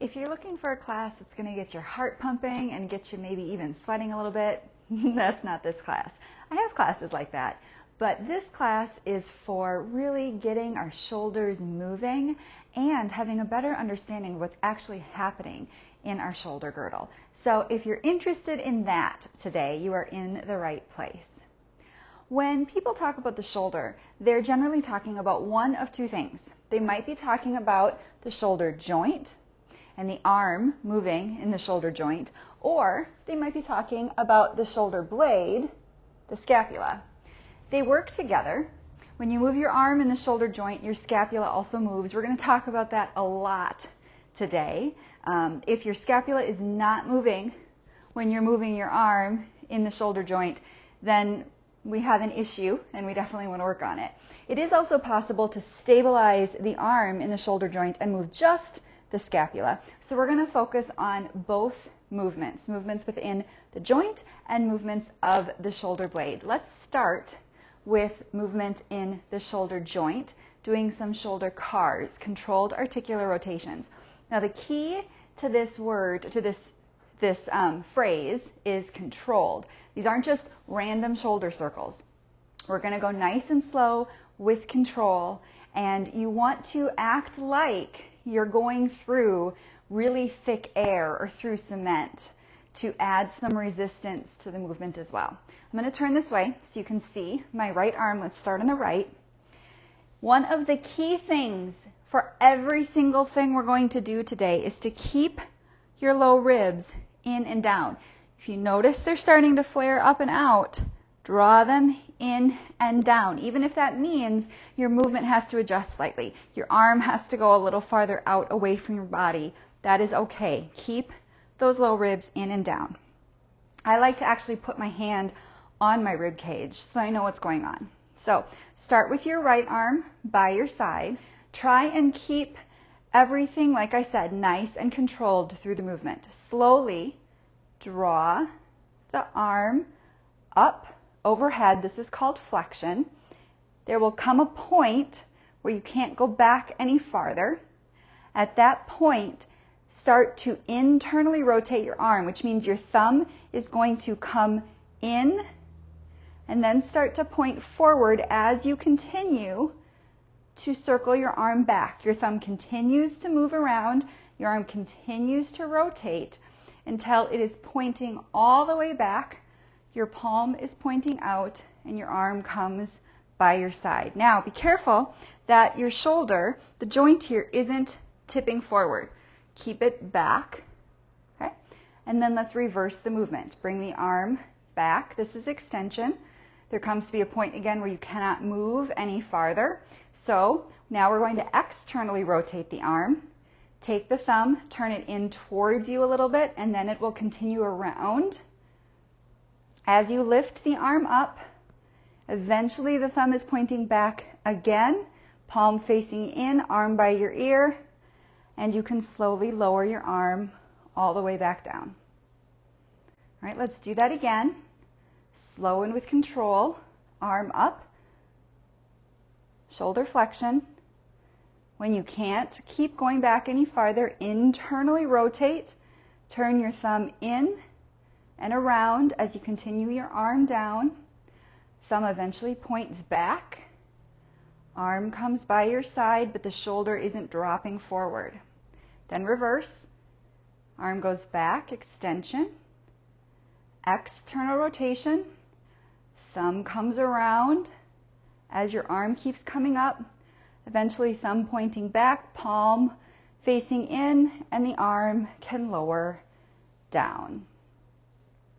If you're looking for a class that's going to get your heart pumping and get you maybe even sweating a little bit, that's not this class. I have classes like that, but this class is for really getting our shoulders moving and having a better understanding of what's actually happening in our shoulder girdle. So if you're interested in that today, you are in the right place. When people talk about the shoulder, they're generally talking about one of two things. They might be talking about the shoulder joint and the arm moving in the shoulder joint, or they might be talking about the shoulder blade, the scapula. They work together. When you move your arm in the shoulder joint, your scapula also moves. We're going to talk about that a lot today. If your scapula is not moving when you're moving your arm in the shoulder joint, then we have an issue and we definitely want to work on it. It is also possible to stabilize the arm in the shoulder joint and move just the scapula. So we're going to focus on both movements within the joint and movements of the shoulder blade. Let's start with movement in the shoulder joint, doing some shoulder cars, controlled articular rotations. Now the key to this word, to this phrase is controlled. These aren't just random shoulder circles. We're going to go nice and slow with control, and you want to act like you're going through really thick air or through cement to add some resistance to the movement as well. I'm going to turn this way so you can see my right arm. Let's start on the right. One of the key things for every single thing we're going to do today is to keep your low ribs in and down. If you notice they're starting to flare up and out, draw them in and down. Even if that means your movement has to adjust slightly. Your arm has to go a little farther out away from your body. That is okay. Keep those low ribs in and down. I like to actually put my hand on my rib cage so I know what's going on. So start with your right arm by your side. Try and keep everything, like I said, nice and controlled through the movement. Slowly draw the arm up overhead. This is called flexion. There will come a point where you can't go back any farther. At that point, start to internally rotate your arm, which means your thumb is going to come in and then start to point forward as you continue to circle your arm back. Your thumb continues to move around, your arm continues to rotate until it is pointing all the way back. Your palm is pointing out and your arm comes by your side. Now be careful that your shoulder, the joint here, isn't tipping forward. Keep it back, okay? And then let's reverse the movement. Bring the arm back. This is extension. There comes to be a point again where you cannot move any farther. So now we're going to externally rotate the arm. Take the thumb, turn it in towards you a little bit, and then it will continue around. As you lift the arm up, eventually the thumb is pointing back again, palm facing in, arm by your ear, and you can slowly lower your arm all the way back down. All right, let's do that again. Slow and with control, arm up, shoulder flexion. When you can't keep going back any farther, internally rotate, turn your thumb in and around as you continue your arm down. Thumb eventually points back. Arm comes by your side, but the shoulder isn't dropping forward. Then reverse. Arm goes back, extension. External rotation. Thumb comes around as your arm keeps coming up. Eventually thumb pointing back, palm facing in, and the arm can lower down.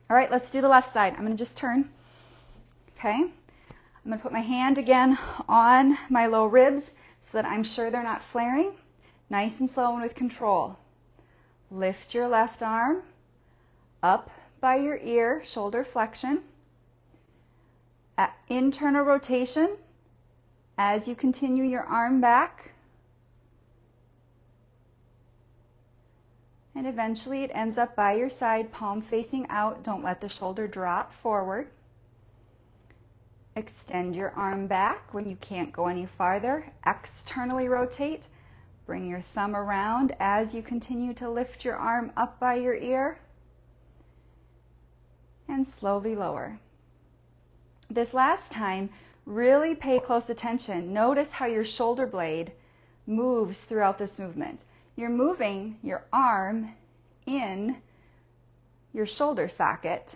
All right, let's do the left side. I'm going to just turn. Okay. I'm going to put my hand again on my low ribs so that I'm sure they're not flaring. Nice and slow and with control. Lift your left arm up by your ear, shoulder flexion. Internal rotation as you continue your arm back. And eventually it ends up by your side, palm facing out. Don't let the shoulder drop forward. Extend your arm back when you can't go any farther. Externally rotate. Bring your thumb around as you continue to lift your arm up by your ear and slowly lower. This last time, really pay close attention. Notice how your shoulder blade moves throughout this movement. You're moving your arm in your shoulder socket,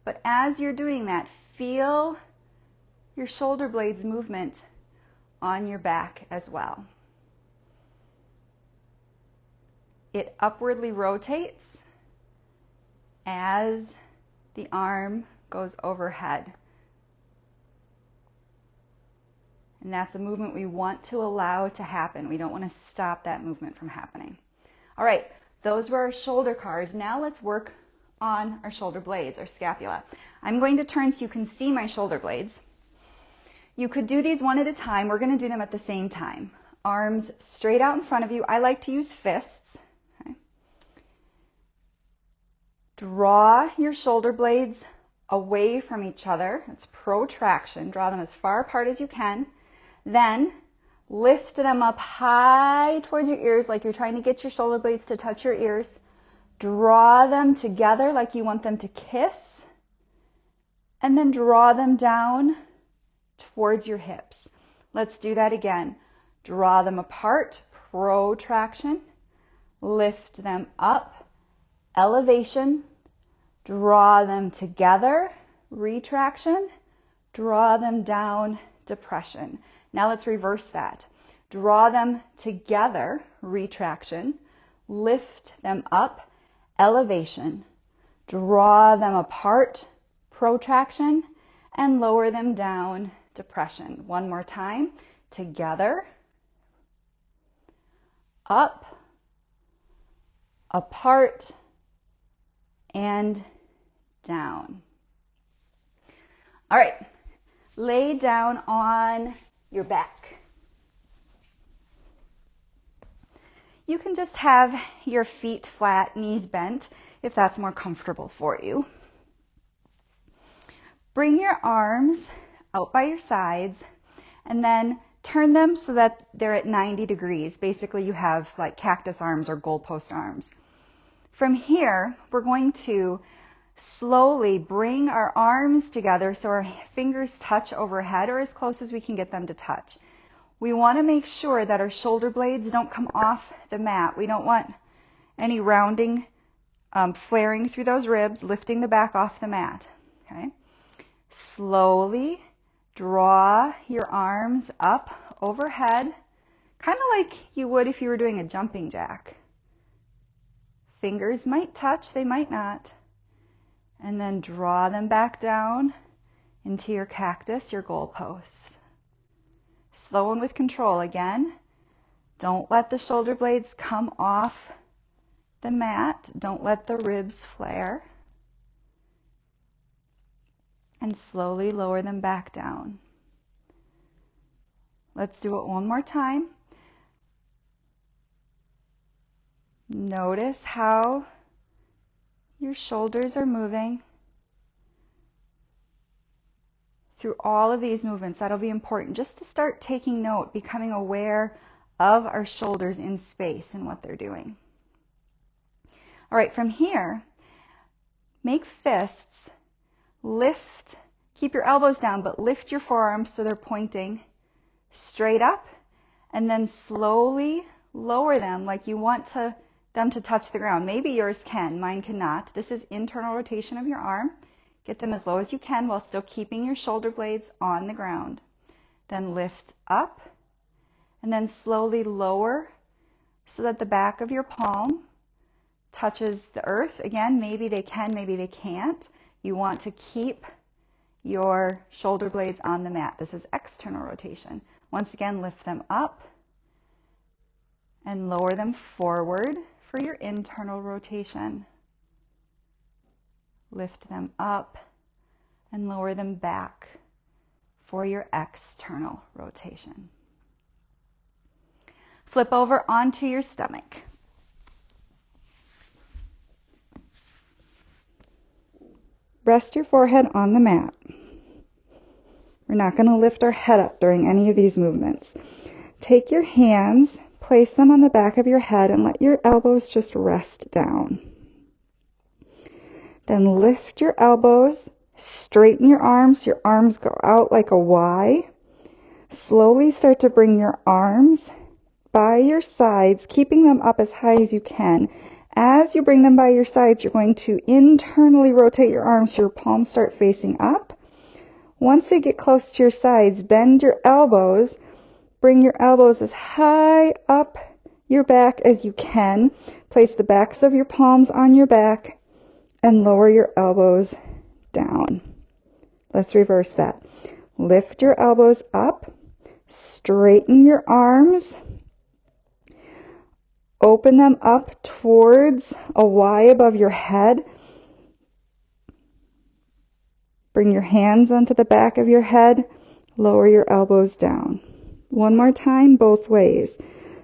but as you're doing that, feel your shoulder blades movement on your back as well. It upwardly rotates as the arm goes overhead. And that's a movement we want to allow to happen. We don't want to stop that movement from happening. All right, those were our shoulder cars. Now let's work on our shoulder blades, our scapula. I'm going to turn so you can see my shoulder blades. You could do these one at a time. We're going to do them at the same time. Arms straight out in front of you. I like to use fists. Okay. Draw your shoulder blades away from each other. It's protraction. Draw them as far apart as you can. Then lift them up high towards your ears like you're trying to get your shoulder blades to touch your ears. Draw them together like you want them to kiss. And then draw them down towards your hips. Let's do that again. Draw them apart, protraction. Lift them up, elevation. Draw them together, retraction. Draw them down, depression. Now let's reverse that. Draw them together, retraction. Lift them up, elevation. Draw them apart, protraction, and lower them down, depression. One more time. Together, up, apart, and down. All right, lay down on your back. You can just have your feet flat, knees bent, if that's more comfortable for you. Bring your arms out by your sides and then turn them so that they're at 90 degrees. Basically, you have like cactus arms or goalpost arms. From here, we're going to slowly bring our arms together so our fingers touch overhead or as close as we can get them to touch. We want to make sure that our shoulder blades don't come off the mat. We don't want any rounding, flaring through those ribs, lifting the back off the mat. Okay? Slowly draw your arms up overhead, kind of like you would if you were doing a jumping jack. Fingers might touch, they might not. And then draw them back down into your cactus, your goalpost. Slow and with control again. Don't let the shoulder blades come off the mat. Don't let the ribs flare. And slowly lower them back down. Let's do it one more time. Notice how your shoulders are moving through all of these movements. That'll be important just to start taking note, becoming aware of our shoulders in space and what they're doing. All right, from here, make fists. Lift, keep your elbows down, but lift your forearms so they're pointing straight up, and then slowly lower them like you want them to touch the ground. Maybe yours can, mine cannot. This is internal rotation of your arm. Get them as low as you can while still keeping your shoulder blades on the ground. Then lift up, and then slowly lower so that the back of your palm touches the earth. Again, maybe they can, maybe they can't. You want to keep your shoulder blades on the mat. This is external rotation. Once again, lift them up and lower them forward for your internal rotation. Lift them up and lower them back for your external rotation. Flip over onto your stomach. Rest your forehead on the mat. We're not going to lift our head up during any of these movements. Take your hands, place them on the back of your head and let your elbows just rest down. Then lift your elbows, straighten your arms go out like a Y. Slowly start to bring your arms by your sides, keeping them up as high as you can. As you bring them by your sides, you're going to internally rotate your arms so your palms start facing up. Once they get close to your sides, bend your elbows. Bring your elbows as high up your back as you can. Place the backs of your palms on your back and lower your elbows down. Let's reverse that. Lift your elbows up. Straighten your arms. Open them up towards a Y above your head. Bring your hands onto the back of your head. Lower your elbows down. One more time, both ways.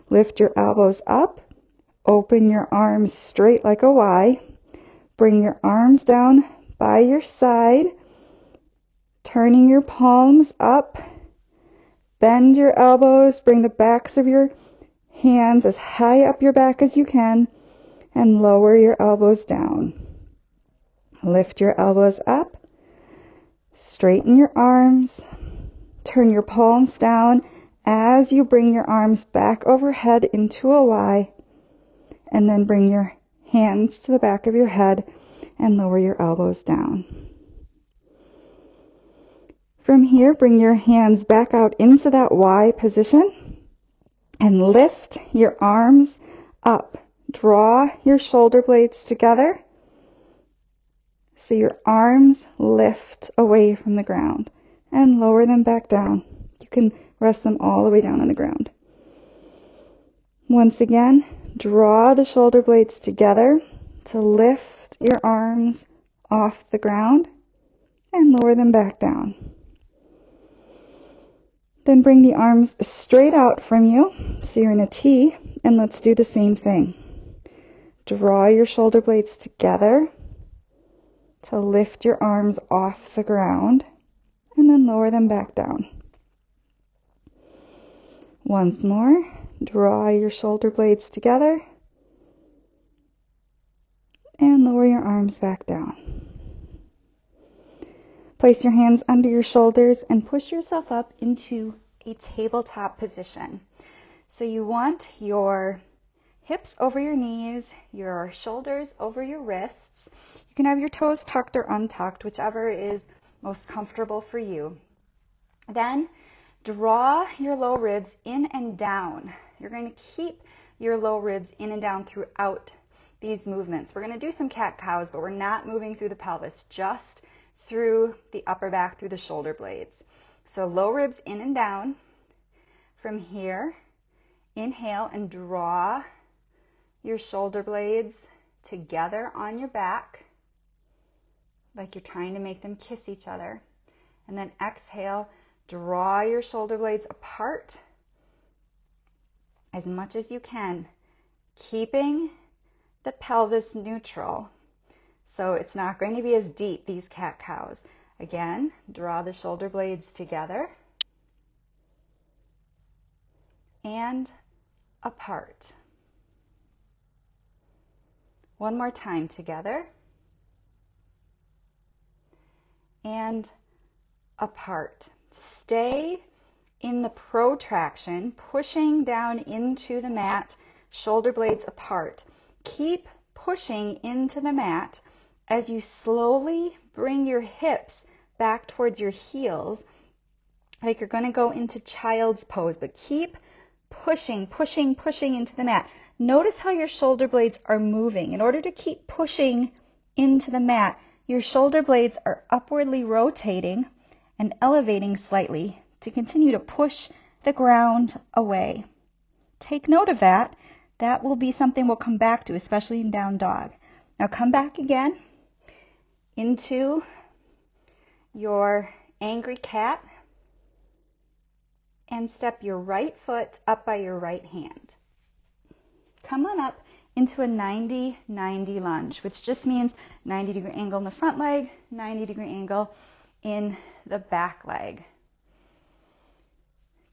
Lift your elbows up. Open your arms straight like a Y. Bring your arms down by your side. Turning your palms up. Bend your elbows. Bring the backs of your hands as high up your back as you can. And lower your elbows down. Lift your elbows up. Straighten your arms. Turn your palms down as you bring your arms back overhead into a Y. And then bring your hands to the back of your head and lower your elbows down. From here, bring your hands back out into that Y position and lift your arms up. Draw your shoulder blades together so your arms lift away from the ground and lower them back down. You can rest them all the way down on the ground. Once again, draw the shoulder blades together to lift your arms off the ground and lower them back down. Then bring the arms straight out from you, so you're in a T, and let's do the same thing. Draw your shoulder blades together to lift your arms off the ground, and then lower them back down. Once more, draw your shoulder blades together, and lower your arms back down. Place your hands under your shoulders and push yourself up into a tabletop position. So you want your hips over your knees, your shoulders over your wrists. You can have your toes tucked or untucked, whichever is most comfortable for you. Then draw your low ribs in and down. You're going to keep your low ribs in and down throughout these movements. We're going to do some cat-cows, but we're not moving through the pelvis, just through the upper back, through the shoulder blades. So low ribs in and down. From here, inhale and draw your shoulder blades together on your back, like you're trying to make them kiss each other. And then exhale, draw your shoulder blades apart as much as you can, keeping the pelvis neutral. So it's not going to be as deep, these cat-cows. Again, draw the shoulder blades together and apart. One more time, together and apart. Stay in the protraction, pushing down into the mat, shoulder blades apart. Keep pushing into the mat as you slowly bring your hips back towards your heels, like you're going to go into child's pose, but keep pushing, pushing, pushing into the mat. Notice how your shoulder blades are moving. In order to keep pushing into the mat, your shoulder blades are upwardly rotating and elevating slightly to continue to push the ground away. Take note of that. That will be something we'll come back to, especially in down dog. Now come back again into your angry cat and step your right foot up by your right hand. Come on up into a 90-90 lunge, which just means 90-degree angle in the front leg, 90-degree angle in the back leg.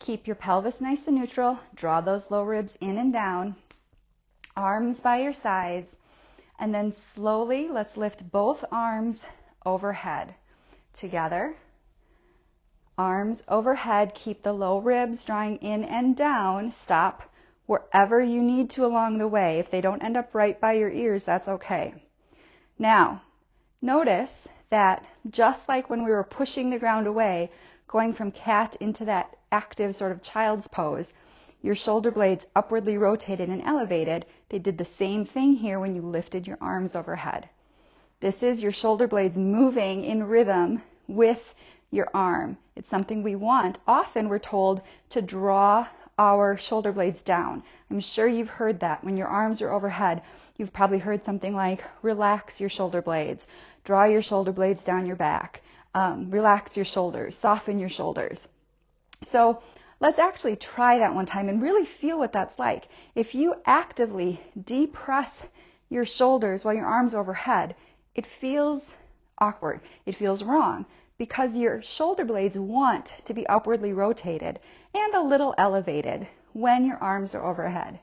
Keep your pelvis nice and neutral. Draw those low ribs in and down. Arms by your sides. And then slowly, let's lift both arms overhead. Together. Arms overhead. Keep the low ribs drawing in and down. Stop wherever you need to along the way. If they don't end up right by your ears, that's okay. Now, notice that just like when we were pushing the ground away, going from cat into that active sort of child's pose, your shoulder blades upwardly rotated and elevated. They did the same thing here when you lifted your arms overhead. This is your shoulder blades moving in rhythm with your arm. It's something we want. Often we're told to draw our shoulder blades down. I'm sure you've heard that. When your arms are overhead, you've probably heard something like, relax your shoulder blades, draw your shoulder blades down your back, relax your shoulders, soften your shoulders. So let's actually try that one time and really feel what that's like. If you actively depress your shoulders while your arms are overhead, it feels awkward. It feels wrong because your shoulder blades want to be upwardly rotated and a little elevated when your arms are overhead.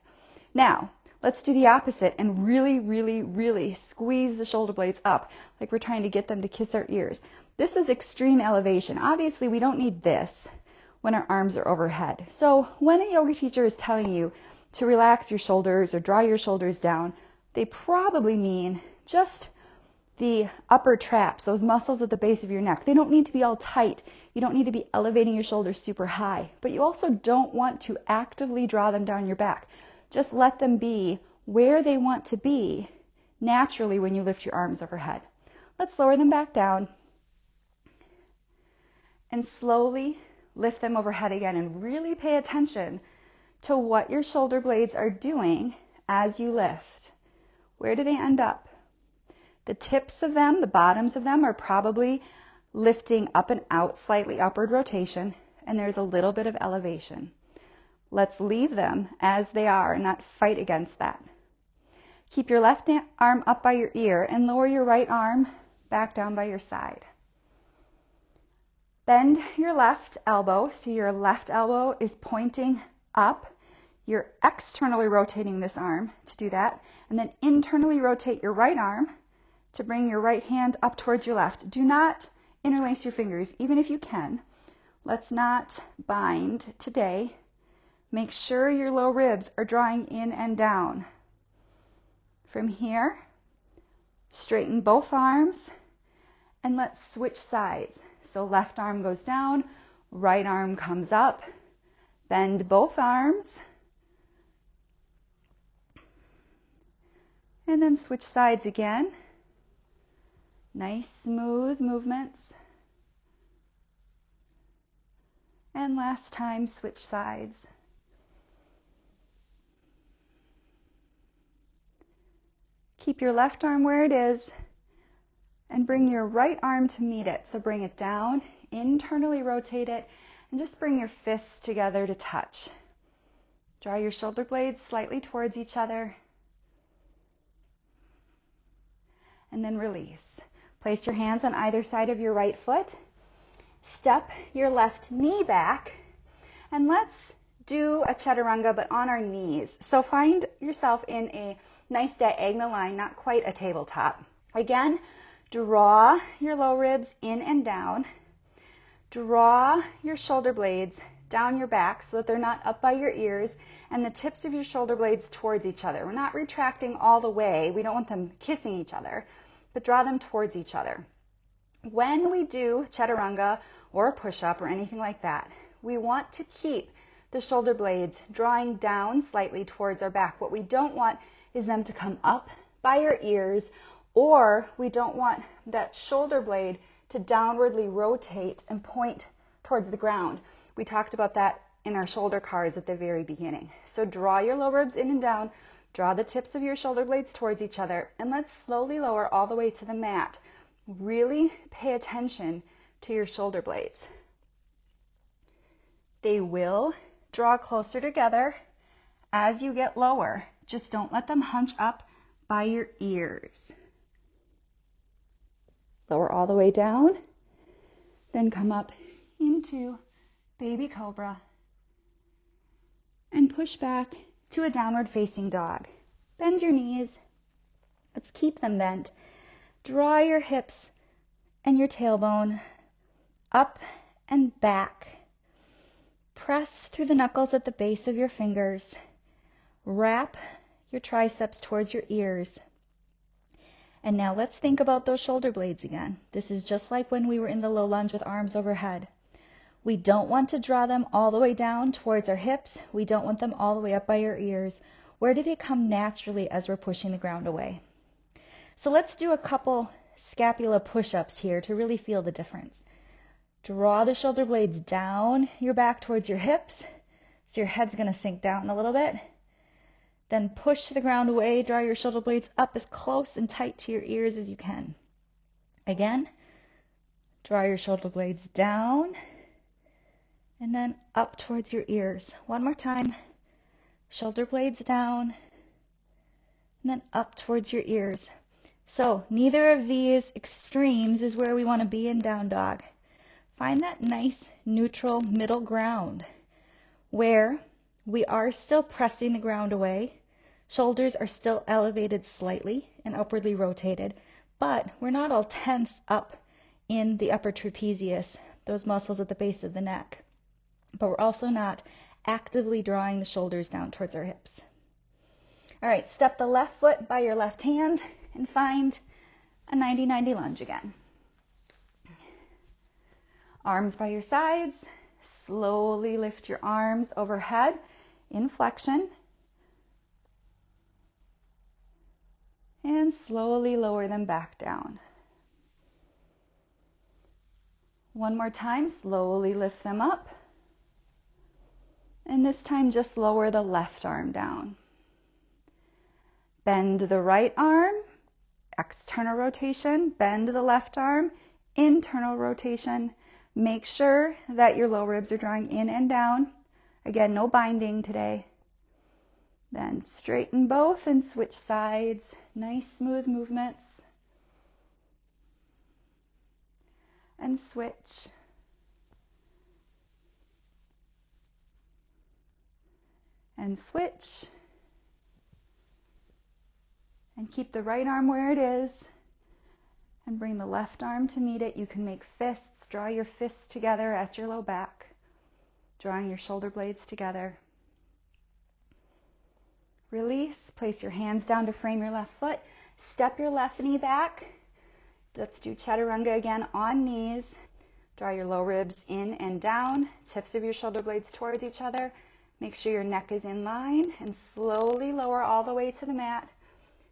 Now, let's do the opposite and really, really, really squeeze the shoulder blades up like we're trying to get them to kiss our ears. This is extreme elevation. Obviously, we don't need this when our arms are overhead. So when a yoga teacher is telling you to relax your shoulders or draw your shoulders down, they probably mean just the upper traps, those muscles at the base of your neck. They don't need to be all tight. You don't need to be elevating your shoulders super high, but you also don't want to actively draw them down your back. Just let them be where they want to be naturally when you lift your arms overhead. Let's lower them back down and slowly lift them overhead again and really pay attention to what your shoulder blades are doing as you lift. Where do they end up? The tips of them, the bottoms of them are probably lifting up and out, slightly upward rotation, and there's a little bit of elevation. Let's leave them as they are and not fight against that. Keep your left arm up by your ear and lower your right arm back down by your side. Bend your left elbow so your left elbow is pointing up. You're externally rotating this arm to do that, and then internally rotate your right arm to bring your right hand up towards your left. Do not interlace your fingers, even if you can. Let's not bind today. Make sure your low ribs are drawing in and down. From here, straighten both arms, and let's switch sides. So left arm goes down, right arm comes up. Bend both arms. And then switch sides again. Nice, smooth movements. And last time, switch sides. Keep your left arm where it is and bring your right arm to meet it. So bring it down, internally rotate it, and just bring your fists together to touch. Draw your shoulder blades slightly towards each other. And then release. Place your hands on either side of your right foot. Step your left knee back. And let's do a chaturanga, but on our knees. So find yourself in a nice diagonal line, not quite a tabletop. Again, draw your low ribs in and down. Draw your shoulder blades down your back so that they're not up by your ears and the tips of your shoulder blades towards each other. We're not retracting all the way. We don't want them kissing each other, but draw them towards each other. When we do chaturanga or a push-up or anything like that, we want to keep the shoulder blades drawing down slightly towards our back. What we don't want is them to come up by our ears, or we don't want that shoulder blade to downwardly rotate and point towards the ground. We talked about that in our shoulder cars at the very beginning. So draw your low ribs in and down, draw the tips of your shoulder blades towards each other, and let's slowly lower all the way to the mat. Really pay attention to your shoulder blades. They will draw closer together as you get lower. Just don't let them hunch up by your ears. Lower all the way down, then come up into baby cobra. and push back to a downward facing dog. Bend your knees. Let's keep them bent. Draw your hips and your tailbone up and back. Press through the knuckles at the base of your fingers. Wrap your triceps towards your ears. And now let's think about those shoulder blades again. This is just like when we were in the low lunge with arms overhead. We don't want to draw them all the way down towards our hips. We don't want them all the way up by our ears. Where do they come naturally as we're pushing the ground away? So let's do a couple scapula push-ups here to really feel the difference. Draw the shoulder blades down your back towards your hips. So your head's going to sink down a little bit. Then push the ground away. Draw your shoulder blades up as close and tight to your ears as you can. Again, draw your shoulder blades down and then up towards your ears. One more time. Shoulder blades down and then up towards your ears. So neither of these extremes is where we want to be in down dog. Find that nice neutral middle ground where we are still pressing the ground away. Shoulders are still elevated slightly and upwardly rotated, but we're not all tense up in the upper trapezius, those muscles at the base of the neck. But we're also not actively drawing the shoulders down towards our hips. All right, step the left foot by your left hand and find a 90-90 lunge again. Arms by your sides. Slowly lift your arms overhead in flexion. And slowly lower them back down. One more time, slowly lift them up. And this time just lower the left arm down. Bend the right arm, external rotation. Bend the left arm, internal rotation. Make sure that your low ribs are drawing in and down. Again, no binding today. Then straighten both and switch sides. Nice smooth movements. And switch. And switch. And keep the right arm where it is. And bring the left arm to meet it. You can make fists. Draw your fists together at your low back. Drawing your shoulder blades together. Release. Place your hands down to frame your left foot. Step your left knee back. Let's do chaturanga again on knees. Draw your low ribs in and down. Tips of your shoulder blades towards each other. Make sure your neck is in line and slowly lower all the way to the mat.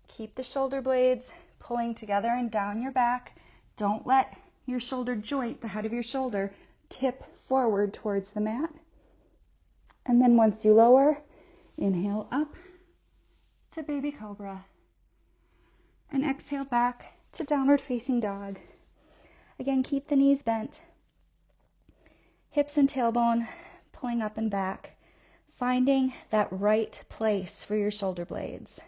Keep the shoulder blades pulling together and down your back. Don't let your shoulder joint, the head of your shoulder, tip forward towards the mat. And then once you lower, inhale up to baby cobra. And exhale back to downward facing dog. Again, keep the knees bent. Hips and tailbone pulling up and back. Finding that right place for your shoulder blades.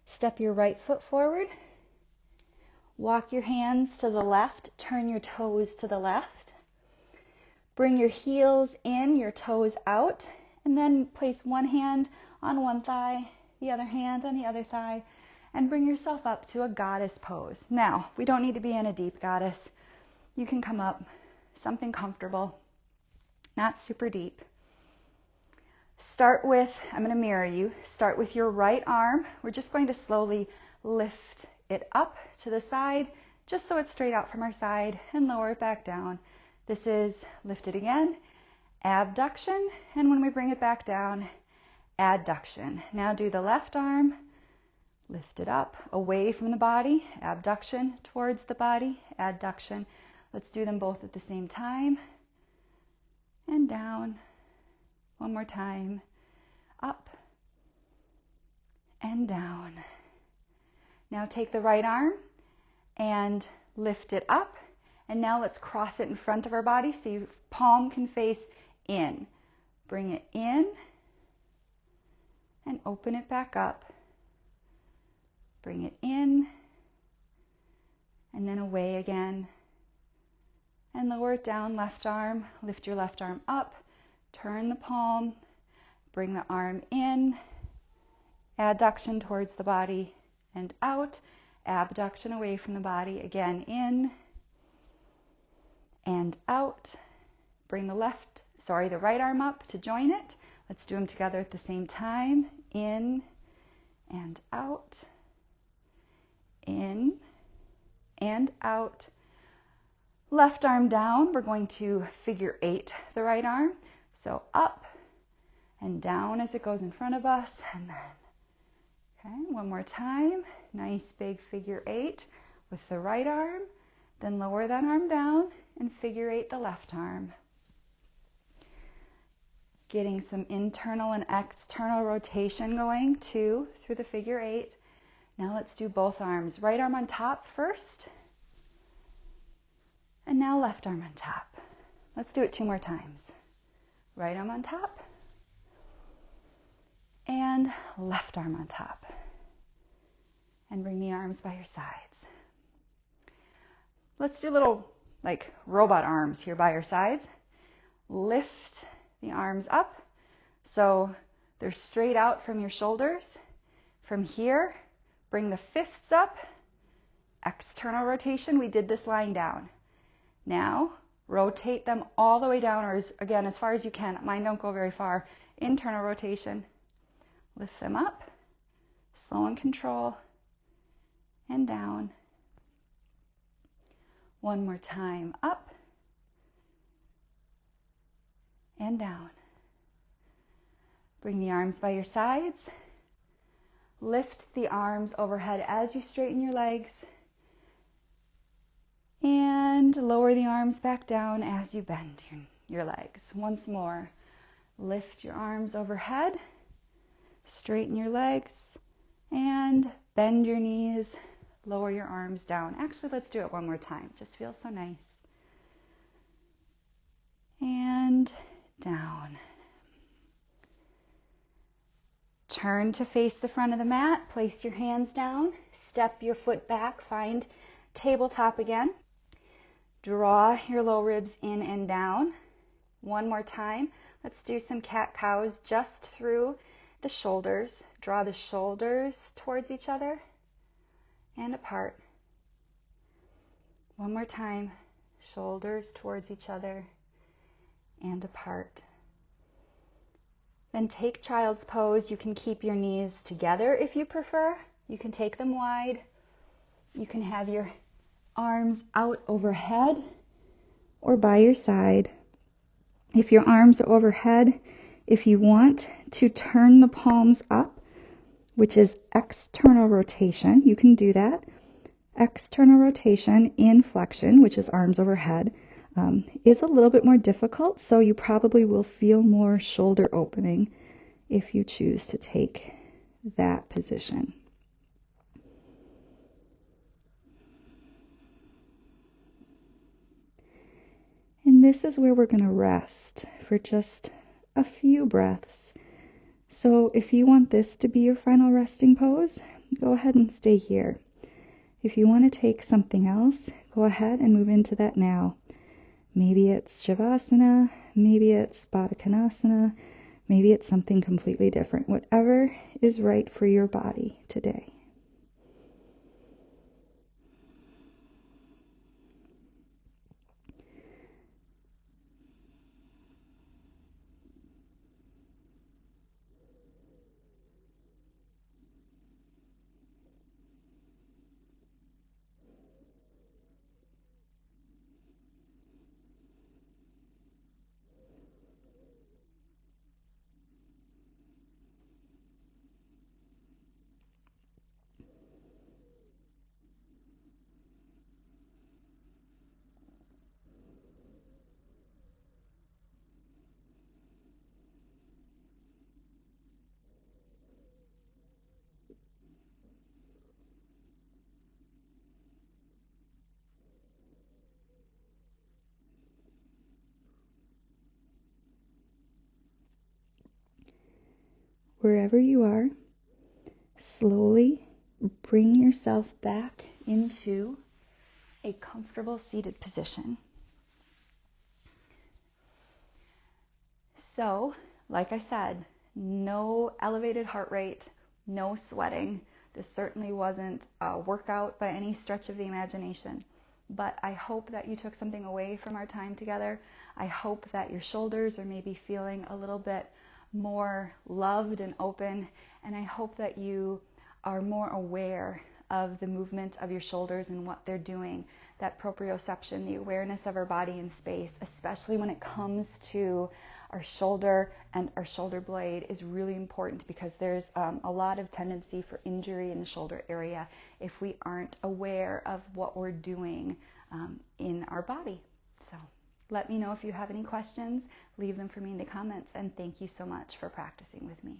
Step your right foot forward. Walk your hands to the left. Turn your toes to the left. Bring your heels in, your toes out. And then place one hand on one thigh, the other hand on the other thigh. And bring yourself up to a goddess pose. Now, we don't need to be in a deep goddess. You can come up something comfortable, not super deep. Start with, I'm going to mirror you, start with your right arm. We're just going to slowly lift it up to the side, just so it's straight out from our side, and lower it back down. This is lift it again, abduction, and when we bring it back down, adduction. Now do the left arm, lift it up, away from the body, abduction, towards the body, adduction. Let's do them both at the same time, and down. One more time, up and down. Now take the right arm and lift it up. And now let's cross it in front of our body so your palm can face in. Bring it in and open it back up. Bring it in and then away again and lower it down. Left arm, lift your left arm up, turn the palm, bring the arm in, adduction towards the body and out, abduction away from the body, again in and out. Bring the right arm up to join it. Let's do them together at the same time. In and out, in and out. Left arm down, we're going to figure 8 the right arm. So up and down as it goes in front of us, and then, okay, one more time. Nice big figure 8 with the right arm, then lower that arm down and figure 8 the left arm. Getting some internal and external rotation going too through the figure 8. Now let's do both arms. Right arm on top first, and now left arm on top. Let's do it 2 more times. Right arm on top, and left arm on top. And bring the arms by your sides. Let's do little like robot arms here by your sides. Lift the arms up so they're straight out from your shoulders. From here, bring the fists up. External rotation, we did this lying down. Now, rotate them all the way down, or again, as far as you can. Mine don't go very far. Internal rotation. Lift them up, slow and control, and down. One more time, up and down. Bring the arms by your sides. Lift the arms overhead as you straighten your legs. And lower the arms back down as you bend your legs. Once more, lift your arms overhead. Straighten your legs and bend your knees. Lower your arms down. Actually, let's do it one more time. Just feels so nice. And down. Turn to face the front of the mat. Place your hands down. Step your foot back. Find tabletop again. Draw your low ribs in and down. One more time. Let's do some cat-cows just through the shoulders. Draw the shoulders towards each other and apart. One more time. Shoulders towards each other and apart. Then take child's pose. You can keep your knees together if you prefer. You can take them wide. You can have your arms out overhead or by your side. If your arms are overhead, if you want to turn the palms up, which is external rotation, you can do that. External rotation in flexion, which is arms overhead, is a little bit more difficult, so you probably will feel more shoulder opening if you choose to take that position. And this is where we're going to rest for just a few breaths. So if you want this to be your final resting pose, go ahead and stay here. If you want to take something else, go ahead and move into that now. Maybe it's Shavasana, maybe it's Baddha Konasana, maybe it's something completely different. Whatever is right for your body today. Wherever you are, slowly bring yourself back into a comfortable seated position. So, like I said, no elevated heart rate, no sweating. This certainly wasn't a workout by any stretch of the imagination. But I hope that you took something away from our time together. I hope that your shoulders are maybe feeling a little bit more loved and open. And I hope that you are more aware of the movement of your shoulders and what they're doing. That proprioception, the awareness of our body in space, especially when it comes to our shoulder and our shoulder blade, is really important because there's a lot of tendency for injury in the shoulder area if we aren't aware of what we're doing in our body. So let me know if you have any questions. Leave them for me in the comments, and thank you so much for practicing with me.